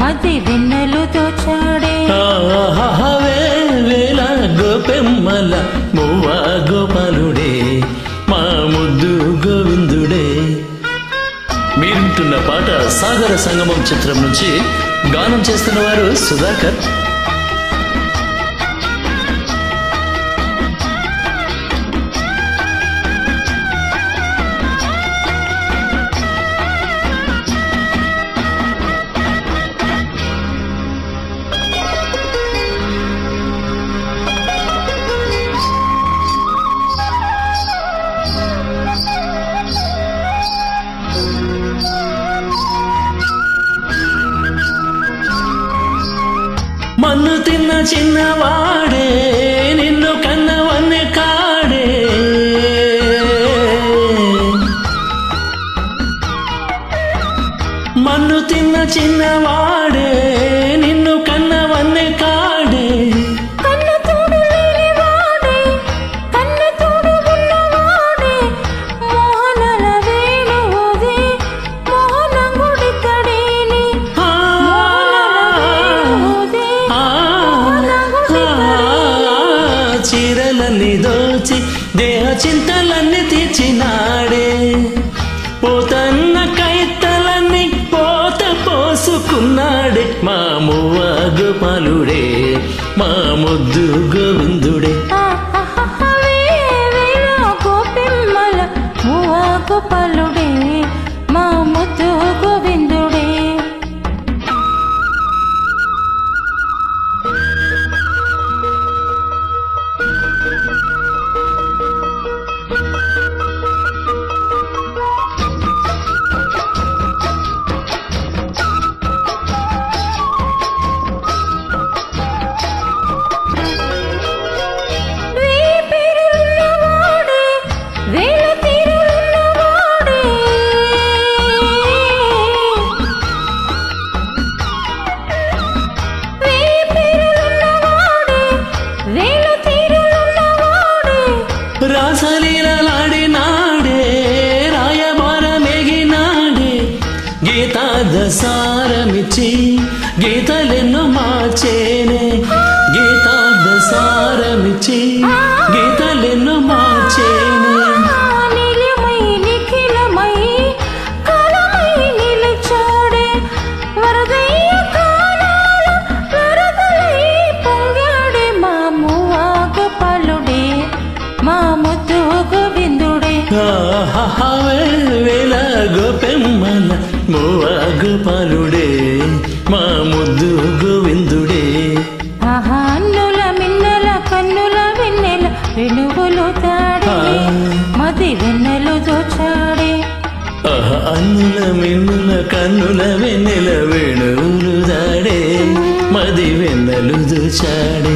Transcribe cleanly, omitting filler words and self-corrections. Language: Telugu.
మది వెన్నెలు దోచాడే వేల గోపెమ్మల మువ్వ గోపాలుడే మా ముద్దు గోవిందుడే. మీరుంటున్న పాట సాగర సంగమం చిత్రం నుంచి గానం చేస్తున్న వారు సుధాకర్. మన్ను తిన్న చిన్నవాడే నిన్ను కన్నవన్నే కాడే, మన్ను తిన్న చిన్నవాడే నిన్ను కన్నవన్నే కాడే. చీరలన్నీ దోచి దేహ చింతలన్నీ తీర్చినాడే, పోతన్న కైతలన్నీ పోత పోసుకున్నాడే మా మువ్వ గోపాలుడే మా ముద్దు గోవిందుడే. గోపిమ్మల మువ్వ గోపాలుడే మా ముద్దు గోవిందుడే. రాసలీలలాడినాడే రాయబారమేగినాడే, గీతార్థసారమిచ్చి గీతలెన్నో మార్చేనే, గీతార్థసారమిచ్చి గీతలెన్నో మార్చేనే. వేల గోపెమ్మల మువ్వ గోపాలుడే మా ముద్దు గోవిందుడే. అన్నుల మిన్నెల కన్నుల వెన్నెల వెనుగులు తాడే మది వెన్నెలు దోచాడే. అన్నుల మిన్నుల కన్నుల వెన్నెల వేణువులు దాడే మది వెన్నెలు దోచాడే.